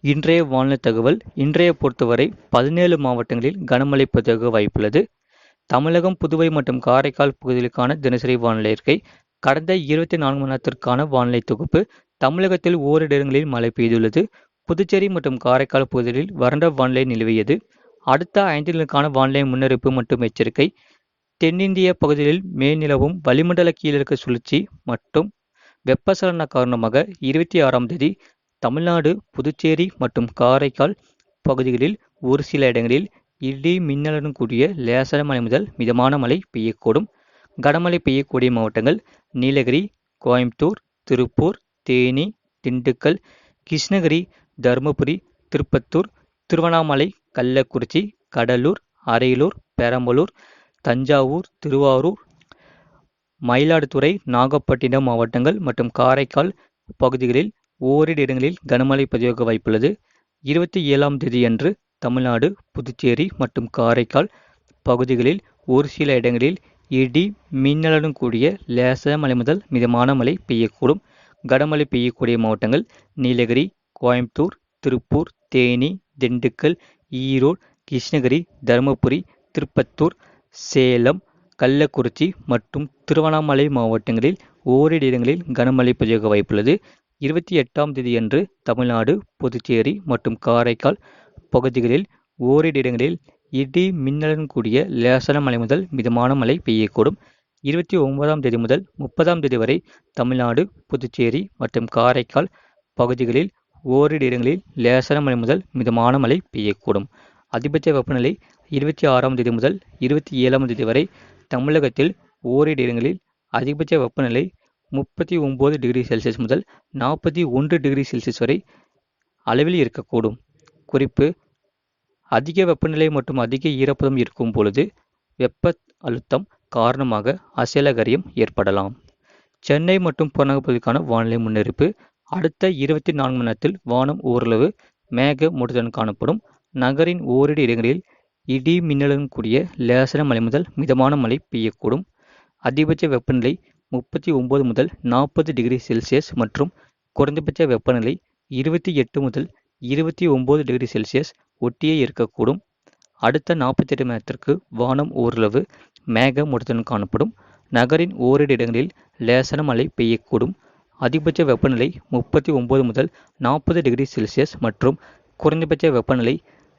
இன்றைய வானிலை தகவல். இன்றைய பொறுத்தவரை 17 மாவட்டங்களில் கனமழை பதிவாக வாய்ப்புள்ளது. தமிழகம், புதுவை மற்றும் காரைக்கால் பகுதிகளுக்கான தினசரி வானிலை அறிக்கை. கடந்த 24 மணி நேரத்திற்கான வானிலை தொகுப்பு. தமிழகத்தில் ஓரிரு இடங்களில் மழை பெய்துள்ளது. புதுச்சேரி மற்றும் காரைக்கால் பகுதிகளில் வறண்ட வானிலை நிலவியது. அடுத்த 5 நாட்களுக்கான வானிலை முன்னறிவிப்பு மற்றும் எச்சரிக்கை. தென்னிந்திய பகுதிகளில் மேல்நிலவும் வளிமண்டல கீழடுக்கு சுழற்சி மற்றும் வெப்பசலன காரணமாக 26ஆம் தேதி தமிழ்நாடு, புதுச்சேரி மற்றும் காரைக்கால் பகுதிகளில் ஒரு சில இடங்களில் இடி மின்னலுடன் கூடிய லேசான மழை முதல் மிதமான மழை பெய்யக்கூடும். கனமழை பெய்யக்கூடிய மாவட்டங்கள் நீலகிரி, கோயம்புத்தூர், திருப்பூர், தேனி, திண்டுக்கல், கிருஷ்ணகிரி, தருமபுரி, திருப்பத்தூர், திருவண்ணாமலை, கள்ளக்குறிச்சி, கடலூர், அரியலூர், பெரம்பலூர், தஞ்சாவூர், திருவாரூர், மயிலாடுதுறை, நாகப்பட்டினம் மாவட்டங்கள் மற்றும் காரைக்கால் பகுதிகளில் ஓரிரு இடங்களில் கனமழை பதிவாக வாய்ப்புள்ளது. 27ஆம் தேதியன்று தமிழ்நாடு, புதுச்சேரி மற்றும் காரைக்கால் பகுதிகளில் ஒரு சில இடங்களில் இடி மின்னலுடன் கூடிய லேசான மழை முதல் மிதமான மழை பெய்யக்கூடும். கனமழை பெய்யக்கூடிய மாவட்டங்கள் நீலகிரி, கோயம்புத்தூர், திருப்பூர், தேனி, திண்டுக்கல், ஈரோடு, கிருஷ்ணகிரி, தருமபுரி, திருப்பத்தூர், சேலம், கள்ளக்குறிச்சி மற்றும் திருவண்ணாமலை மாவட்டங்களில் ஓரிரு இடங்களில் கனமழை பதிவாக வாய்ப்புள்ளது. 28ஆம் தேதியன்று தமிழ்நாடு, புதுச்சேரி மற்றும் காரைக்கால் பகுதிகளில் ஓரிரு இடங்களில் இடி மின்னலுடன் கூடிய லேசான மழை முதல் மிதமான மழை பெய்யக்கூடும். 29ஆம் தேதி முதல் 30ஆம் தேதி வரை தமிழ்நாடு, புதுச்சேரி மற்றும் காரைக்கால் பகுதிகளில் ஓரிரு இடங்களில் லேசான மழை முதல் மிதமான மழை பெய்யக்கூடும். அதிகபட்ச வெப்பநிலை 26ஆம் தேதி முதல் 27ஆம் தேதி வரை தமிழகத்தில் ஓரிரு இடங்களில் அதிகபட்ச வெப்பநிலை 39 டிகிரி செல்சியஸ் முதல் 41 டிகிரி செல்சியஸ் வரை அளவில் இருக்கக்கூடும். குறிப்பு: அதிக வெப்பநிலை மற்றும் அதிக ஈரப்பதம் இருக்கும் பொழுது வெப்ப அழுத்தம் காரணமாக அசைலகரியம் ஏற்படலாம். சென்னை மற்றும் புறநகர் பகுதிக்கான வானிலை முன்னறிவிப்பு. அடுத்த 24 மணி நேரத்தில் வானம் ஓரளவு மேக மூட்டத்துடன் காணப்படும். நகரின் ஓரிரு இடங்களில் இடி மின்னலுடன் கூடிய லேசான மழை முதல் மிதமான மழை பெய்யக்கூடும். அதிகபட்ச வெப்பநிலை 39 முதல் 40 டிகிரி செல்சியஸ் மற்றும் குறைந்தபட்ச வெப்பநிலை 28 முதல் 29 டிகிரி செல்சியஸ் ஒட்டியே இருக்கக்கூடும். அடுத்த 48 மணி நேரத்திற்கு வானம் ஓரளவு மேக மூட்டத்துடன் காணப்படும். நகரின் ஓரிரு இடங்களில் லேசான மழை பெய்யக்கூடும். அதிகபட்ச வெப்பநிலை 39 முதல் 40 டிகிரி செல்சியஸ் மற்றும் குறைந்தபட்ச வெப்பநிலை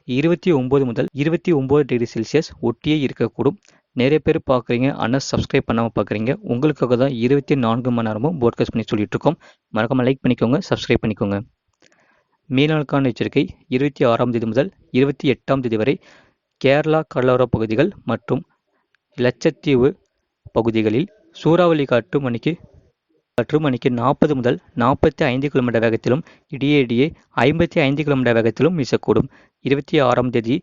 29 முதல் 29 டிகிரி செல்சியஸ் ஒட்டியே இருக்கக்கூடும். நிறைய பேர் பார்க்குறீங்க, ஆனால் சப்ஸ்கிரைப் பண்ணாமல் பார்க்குறீங்க. உங்களுக்காக தான் 24 மணி நேரமும் போட்காஸ்ட் பண்ணி சொல்லிட்டு இருக்கோம். மறக்காமல் லைக் பண்ணிக்கோங்க, சப்ஸ்கிரைப் பண்ணிக்கோங்க. மீனவர்களுக்கான எச்சரிக்கை. 26ஆம் தேதி முதல் 28ஆம் தேதி வரை கேரளா கடலோர பகுதிகள் மற்றும் லட்சத்தீவு பகுதிகளில் சூறாவளி காற்று மணிக்கு 40 முதல் 45 கிலோமீட்டர் வேகத்திலும் இடையே 55 கிலோமீட்டர் வேகத்திலும் வீசக்கூடும். 26ஆம் தேதி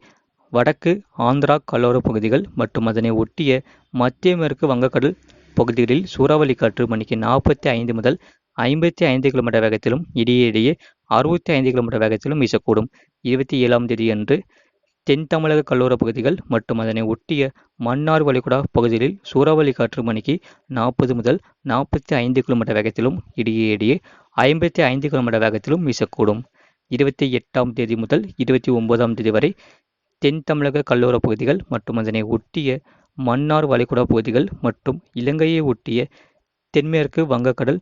வடக்கு ஆந்திரா கடலோர பகுதிகள் மற்றும் அதனை ஒட்டிய மத்திய மேற்கு வங்கக்கடல் பகுதிகளில் சூறாவளி காற்று மணிக்கு 45 முதல் 55 கிலோமீட்டர் வேகத்திலும் இடையே 65 கிலோமீட்டர் வேகத்திலும் வீசக்கூடும். 27ஆம் தேதி அன்று தென் தமிழக கடலோர பகுதிகள் மற்றும் அதனை ஒட்டிய மன்னார் வளைகுடா பகுதிகளில் சூறாவளி காற்று மணிக்கு 40 முதல் 45 கிலோமீட்டர் வேகத்திலும் இடையே 55 கிலோமீட்டர் வேகத்திலும் வீசக்கூடும். 28ஆம் தேதி முதல் 29ஆம் தேதி வரை தென் தமிழக கடலோர பகுதிகள் மற்றும் அதனை ஒட்டிய மன்னார் வளைகுடா பகுதிகள் மற்றும் இலங்கையை ஒட்டிய தென்மேற்கு வங்கக்கடல்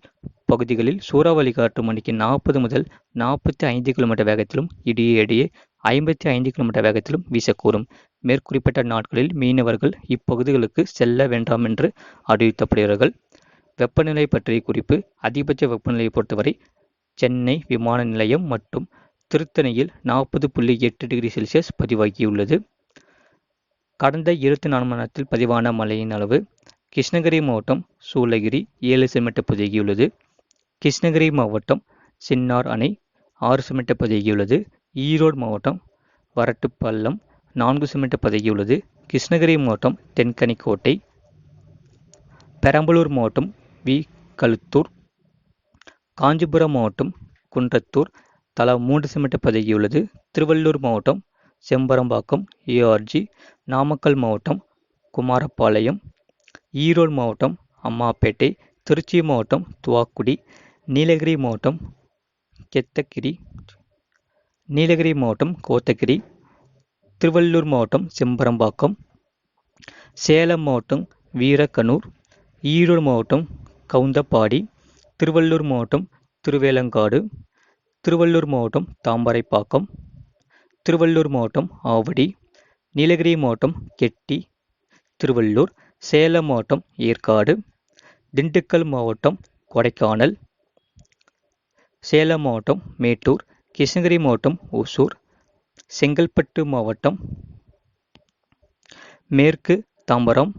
பகுதிகளில் சூறாவளி காற்று மணிக்கு 40 முதல் 45 கிலோமீட்டர் வேகத்திலும் இடையே 55 கிலோமீட்டர் வேகத்திலும் வீசக்கூடும். மேற்குறிப்பிட்ட நாட்களில் மீனவர்கள் இப்பகுதிகளுக்கு செல்ல வேண்டாம் என்று அறிவிக்கப்படுகிறார்கள். வெப்பநிலை பற்றிய குறிப்பு. அதிகபட்ச வெப்பநிலையை பொறுத்தவரை சென்னை விமான நிலையம் மற்றும் திருத்தணியில் 40.8 டிகிரி செல்சியஸ் பதிவாகியுள்ளது. கடந்த 24 மணி நேரத்தில் பதிவான மழையின் அளவு. கிருஷ்ணகிரி மாவட்டம் சூளகிரி 7 சென்டிமீட்டர் பதிவாகியுள்ளது. கிருஷ்ணகிரி மாவட்டம் சின்னார் அணை 6 சென்டிமீட்டர் பதிவாகியுள்ளது. ஈரோடு மாவட்டம் வரட்டுப்பள்ளம் 4 சென்டிமீட்டர் பதிவாகியுள்ளது. கிருஷ்ணகிரி மாவட்டம் தென்கனிக்கோட்டை, பெரம்பலூர் மாவட்டம் வி. கழுத்தூர், காஞ்சிபுரம் மாவட்டம் குன்றத்தூர் தலா 3 சென்டிமீட்டர் பதிவாகியுள்ளது. திருவள்ளூர் மாவட்டம் செம்பரம்பாக்கம் ஏஆர்ஜி, நாமக்கல் மாவட்டம் குமாரபாளையம், ஈரோடு மாவட்டம் அம்மாப்பேட்டை, திருச்சி மாவட்டம் துவாக்குடி, நீலகிரி மாவட்டம் கெத்தகிரி, நீலகிரி மாவட்டம் கோத்தகிரி, திருவள்ளூர் மாவட்டம் செம்பரம்பாக்கம், சேலம் மாவட்டம் வீரகனூர், ஈரோடு மாவட்டம் கவுந்தப்பாடி, திருவள்ளூர் மாவட்டம் திருவேலங்காடு, திருவள்ளூர் மாவட்டம் தாமரைப்பாக்கம், திருவள்ளூர் மாவட்டம் ஆவடி, நீலகிரி மாவட்டம் கெட்டி, திருவள்ளூர், சேலம் மாவட்டம் ஏற்காடு, திண்டுக்கல் மாவட்டம் கொடைக்கானல், சேலம் மாவட்டம் மேட்டூர், கிருஷ்ணகிரி மாவட்டம் ஒசூர், செங்கல்பட்டு மாவட்டம் மேற்கு தாம்பரம்,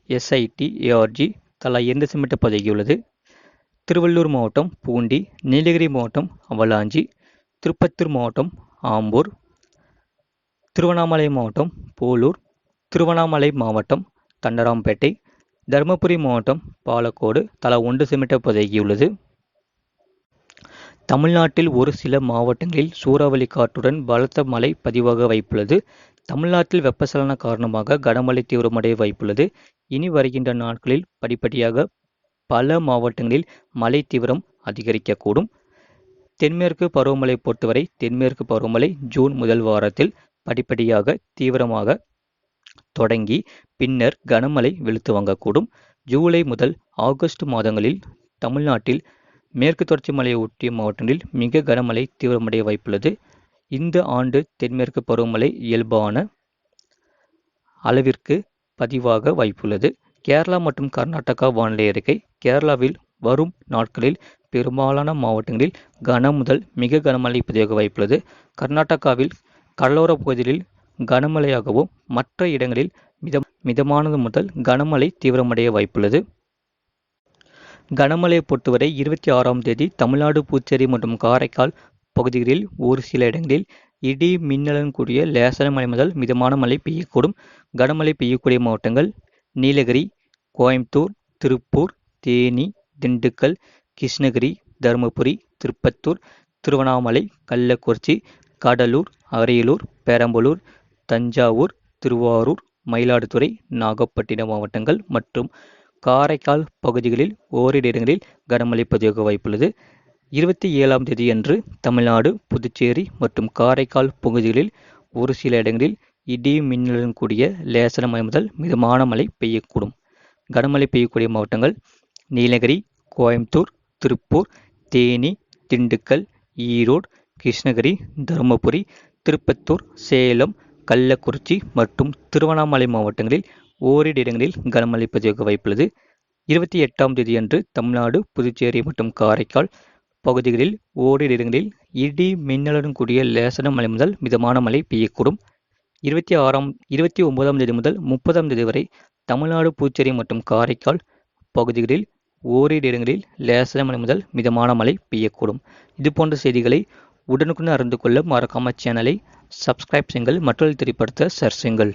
எஸ்ஐடி ஏஆர்ஜி தலா 2 செமீட்டர் பதிவாகியுள்ளது. திருவள்ளூர் மாவட்டம் பூண்டி, நீலகிரி மாவட்டம் அவலாஞ்சி, திருப்பத்தூர் மாவட்டம் ஆம்பூர், திருவண்ணாமலை மாவட்டம் போலூர், திருவண்ணாமலை மாவட்டம் தண்டராம்பேட்டை, தருமபுரி மாவட்டம் பாலக்கோடு தலா 1 செமீட்டர் பதிவாகியுள்ளது. தமிழ்நாட்டில் ஒரு சில மாவட்டங்களில் சூறாவளி காற்றுடன் பலத்த மழை பதிவாக வாய்ப்புள்ளது. தமிழ்நாட்டில் வெப்பச்சலன காரணமாக கனமழை தீவிரமடைய வாய்ப்புள்ளது. இனி வருகின்ற நாட்களில் படிப்படியாக பல மாவட்டங்களில் மழை தீவிரம் அதிகரிக்கக்கூடும். தென்மேற்கு பருவமழை பொறுத்தவரை தென்மேற்கு பருவமழை ஜூன் முதல் வாரத்தில் படிப்படியாக தீவிரமாக தொடங்கி பின்னர் கனமழை வெளுத்து வாங்கக்கூடும். ஜூலை முதல் ஆகஸ்ட் மாதங்களில் தமிழ்நாட்டில் மேற்கு தொடர்ச்சி மலையை ஒட்டிய மாவட்டங்களில் மிக கனமழை தீவிரமடைய வாய்ப்புள்ளது. இந்த ஆண்டு தென்மேற்கு பருவமழை இயல்பான அளவிற்கு பதிவாக வாய்ப்புள்ளது. கேரளா மற்றும் கர்நாடகா வானிலை அறிக்கை. கேரளாவில் வரும் நாட்களில் பெரும்பாலான மாவட்டங்களில் கன முதல் மிக கனமழை பதிவாக வாய்ப்புள்ளது. கர்நாடகாவில் கடலோர பகுதிகளில் கனமழையாகவும் மற்ற இடங்களில் மிதமானது முதல் கனமழை தீவிரமடைய வாய்ப்புள்ளது. கனமழையை பொறுத்தவரை 26ஆம் தேதி தமிழ்நாடு, புதுச்சேரி மற்றும் காரைக்கால் பகுதிகளில் ஒரு சில இடங்களில் இடி மின்னலுடன் கூடிய லேசான மழை முதல் மிதமான மழை பெய்யக்கூடும். கனமழை பெய்யக்கூடிய மாவட்டங்கள் நீலகிரி, கோயம்புத்தூர், திருப்பூர், தேனி, திண்டுக்கல், கிருஷ்ணகிரி, தருமபுரி, திருப்பத்தூர், திருவண்ணாமலை, கள்ளக்குறிச்சி, கடலூர், அரியலூர், பெரம்பலூர், தஞ்சாவூர், திருவாரூர், மயிலாடுதுறை, நாகப்பட்டினம் மாவட்டங்கள் மற்றும் காரைக்கால் பகுதிகளில் ஓரிரு இடங்களில் கனமழை பதிவாக வாய்ப்புள்ளது. 27ஆம் தேதியன்று தமிழ்நாடு, புதுச்சேரி மற்றும் காரைக்கால் பகுதிகளில் ஒரு சில இடங்களில் இடி மின்னலுடன் கூடிய லேசான மழை முதல் மிதமான மழை பெய்யக்கூடும். கனமழை பெய்யக்கூடிய மாவட்டங்கள் நீலகிரி, கோயம்புத்தூர், திருப்பூர், தேனி, திண்டுக்கல், ஈரோடு, கிருஷ்ணகிரி, தருமபுரி, திருப்பத்தூர், சேலம், கள்ளக்குறிச்சி மற்றும் திருவண்ணாமலை மாவட்டங்களில் ஓரிரு இடங்களில் கனமழை பதிவாக வாய்ப்புள்ளது. 28ஆம் தேதியன்று தமிழ்நாடு, புதுச்சேரி மற்றும் காரைக்கால் பகுதிகளில் ஓரிரு இடங்களில் இடி மின்னலுடன் கூடிய லேசான மழை முதல் மிதமான மழை பெய்யக்கூடும். 29ஆம் தேதி முதல் 30ஆம் தேதி வரை தமிழ்நாடு, புதுச்சேரி மற்றும் காரைக்கால் பகுதிகளில் ஓரிரு இடங்களில் லேசான மழை முதல் மிதமான மழை பெய்யக்கூடும். இதுபோன்ற செய்திகளை உடனுக்குடன் அறிந்து கொள்ள மறக்காம சேனலை சப்ஸ்கிரைப் செய்யுங்கள், மற்றொரு தெரியப்படுத்த ஷேர் செய்யுங்கள்.